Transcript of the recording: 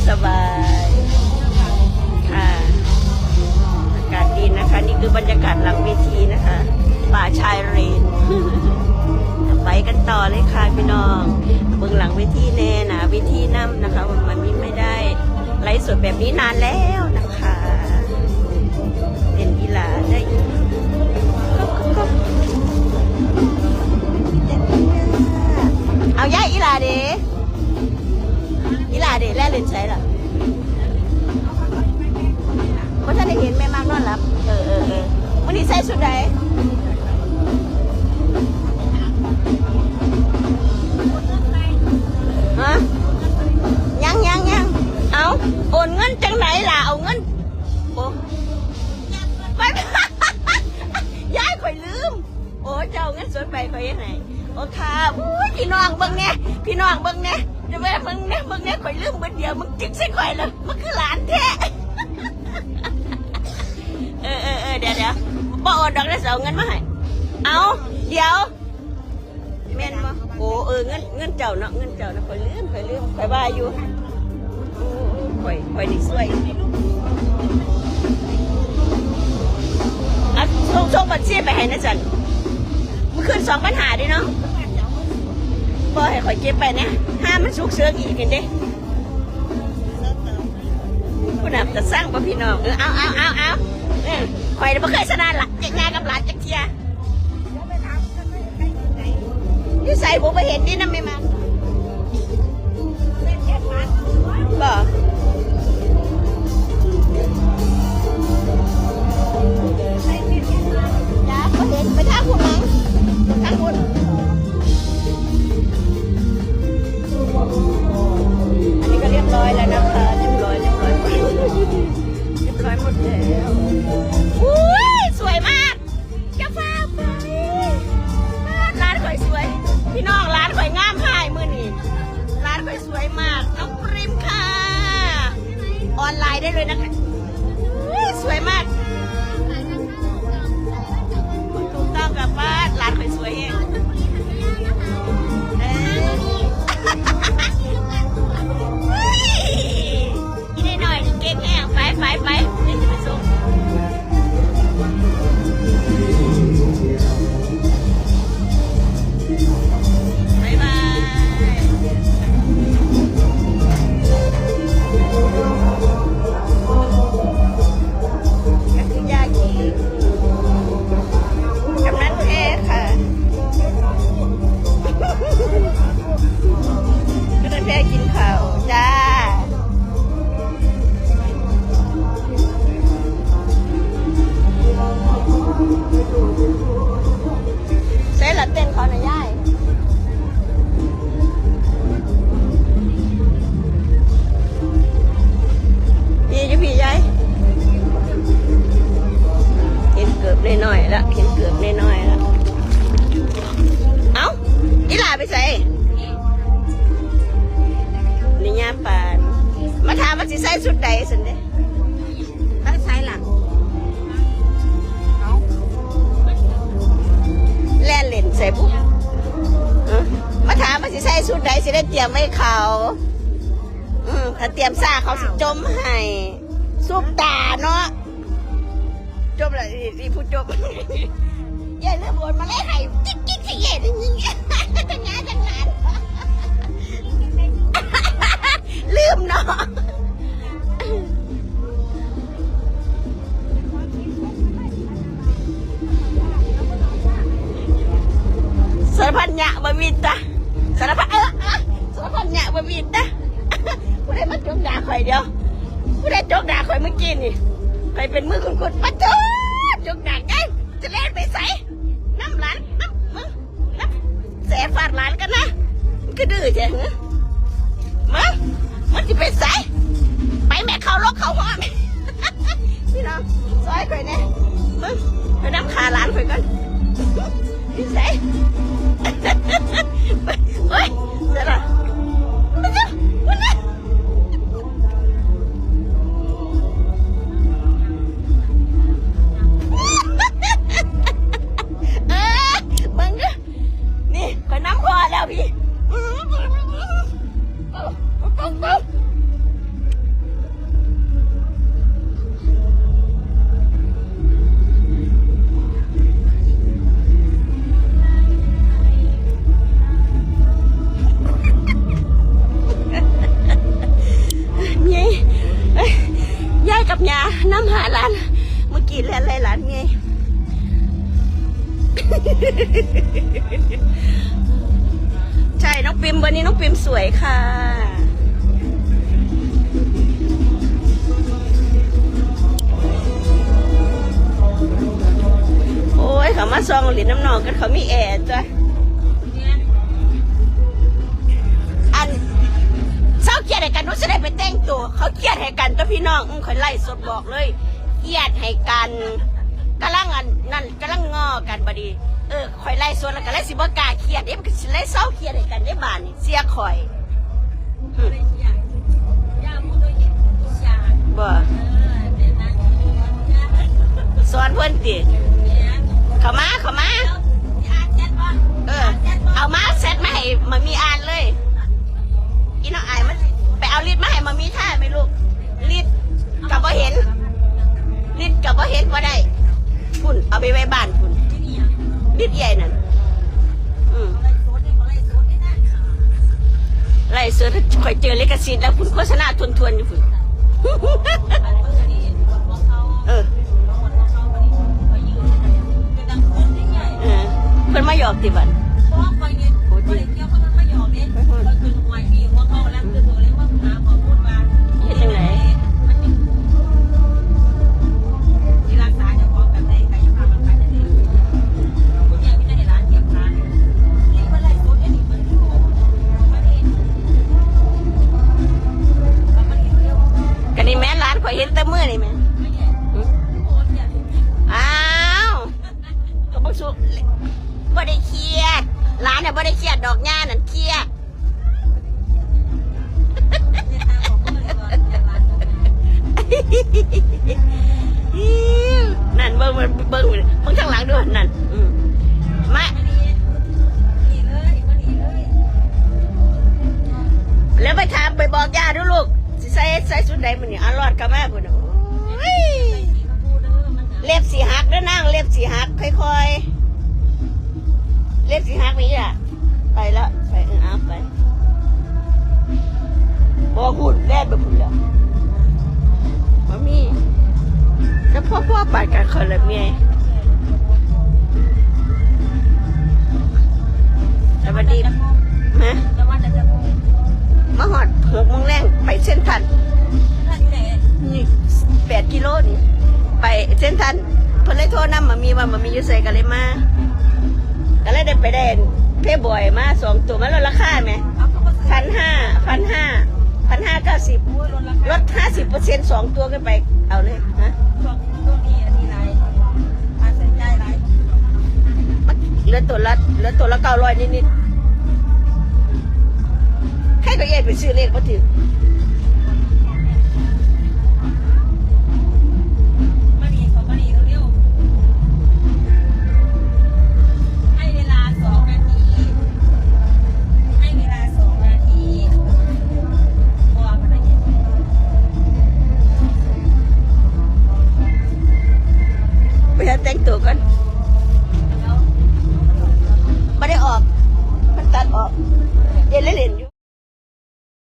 สบายค่ะอากาศดีนะคะนี่คือบรรยากาศหลังเวทีนะคะป่าชายเลน ไปกันต่อเลยค่ะพี่น้องเบื้องหลังเวทีแน่นะเวทีน้ำนะคะมันไม่ได้ไลฟ์สดแบบนี้นานแล้วนะคะเล่นกีฬาได้เอาย่าอีหลาเดแล่เล่นใช่หรอเพราะท่านได้เห็นแม่มากนอนหลับวันนี้ใส่ชุดใดฮะยังเอาโอนเงินจังไหนล่ะเอาเงินโอ้ไปย้ายข่อยลืมโอ้เจ้าเงินสดไปข่อยยังไงโอ้ค่ะพี่น้องเบิ่งเนี่ยจะไปเบิ่งเนี่ยข่อยลืมเบิ่งเดียวมึงจิกใส่ข่อยเลยมันคือหลานแท้เดี๋ยวบ่โอนดอกได้เอาเงินมาให้เอาเดี๋ยวแม่นบ่โอ้เงินเจ้าเนาะข่อยลืมข่อยว่าอยู่ข่อยนี่สวยอ่ะส่งบัญชีไปให้นะจันมันขึ้น2,500ดิเนาะบ่ให้ข่อยเก็บไปนะห้ามมันสุกเสือกอีกกันเด้ผู้นำจะสร้างบ่พี่น้องเอาข่อยบ่เคยชนะหลักจักงานกับหลานจักเที่ยนี่ใส่ผมไปเห็นนี่นะไม่มาบ่จ้าเขาเห็นไปทางคุณมั้งทางคุณอันนี้ก็เรียบร้อยแล้วนะคะเรียบร้อยหมดแล้วอุ้ยสวยมากจะฟ้าไปร้านข่อยสวยพี่น้องร้านข่อยงามหายมือนี่ร้านข่อยสวยมากน้องปริมค่ะออนไลน์ได้เลยนะคะสวยมากถูกต้องกับบ้านร้านข่อยสวยเองกินได้หน่อยเก่งแห้งไปเดี๋ยวจะไปส่งบ๊ายบายก็คือยากีกำนันแท้ค่ะกำนันแท้กินข้าวจ้าใส่ละเต้นเขาหน่อยย่ายพี่ยายเห็นเกือบน้อยแล้วเอ้าอีหลาไปใส่นี่ย่าปานมาถามว่าสิใส่ชุดใดสิเด้ตั้งใส่หลังแล่นเล่นใส่ปุ๊บมาถามว่าสิใส่ชุดใดสิได้เตรียมให้เขาถ้าเตรียมซ่าเขาสิจมให้ซุปตาเนาะจมเลยนี่พูดจมเย่เรื่องบนมาเลยให้จิ๊กสิเย่จริงๆจังงานลืมเนาะสารพันยะบะมิตะสารพันยะบะมิตะผู้ใดมาจกด่าข่อยเดียวผู้ใดจกด่าข่อยเมื่อกี้นี่ใครเป็นมือคุณมาจกด่าไงจะเล่นไปใส่น้ำหลานน้ำมึงน้ำแสบฟาดหลานกันนะมันก็ดื้อใช่ไหมมันจะไปใส่ไปแม่เขาล็อกเขาห้องพี่น้องซอยข่อยเนี่ยมึงไปน้ำขาหลานข่อยกันพี่ใส่เฮ้ยเสร็จแล้วมึงนี่ข่อยน้ำคอแล้วพี่ ยาน้ำหาร้านเมื่อกี้แล่นไรร้านเมียใช่น้องปิมวันนี้น้องปิมสวยค่ะโอ้ยเขามาซองหลินน้ำนองกันเขามีแอร์จ้ะอันเศร้าเกลียดให้กันนู้นจะได้ไปแต่งตัวเขาเกลียดให้กันตัวพี่น้องคอยไล่สดบอกเลยเกลียดให้กันกำลังอันนั่นกำลังงอกันบดีคอยไล่สดแล้วก็ไล่สิบกาเกลียดมันก็ไล่เศร้าเกลียดให้กันได้บ้านนี่เสียคอยบ่สอนเพื่อนติเขามาเอามาเซตมาให้มามีอ่านเลยอีน้องอายมันไปเอาลิดมาให้มามีท่าไหมลูกลิดกับว่าเห็นลิดกับว่าเห็นว่าได้คุณเอาไปไว้บ้านคุณลิดใหญ่นั่นไล่เสือถ้าคอยเจอลิขสิทธิ์แล้วคุณโฆษณาทวนๆอยู่คุณเพิ่นมาหยอกติบันเห็นยังไงกันนี่แม่ร้านข่อยเห็นแต่มือนี่แม่อ้าวก็บ่สุบ่ได้เครียดร้านเนี่ยบ่ได้เครียดดอกหญ้านั่นเครียดนั่นเบิ่งข้างหลังด้วยนั่นมาแล้วไปถามไปบอกย่าดูลูกสิใส่ชุดใดมันนี่อร่อยกับแม่คุณเล็บสีหักแล้วนั่งเล็บสีหักค่อยๆเล็บสีหักนี่อ่ะไปแล้วไปเอาไปบอกหุ่นแรกไปหุ่นแล้วมามีแล้วพ่อปาดกันคนละเมียสวัสดีฮะมาหอด6 โมงแรงไปเส้นทันนี่8 กิโลนี่ไปเส้นทันเพิ่นเลยโทรนำมามีว่ามามีอยู่ใส่กันเลยมาก็เลยได้ไปได้เพ่บ่อยมา2 ตัวมาลดราคาไหม1,590ลด 50% 2 ตัวกันไปเอาเลยฮะเหลือตัวละ900นิดๆใครก็แย่ไปซื้อเลขมาถึง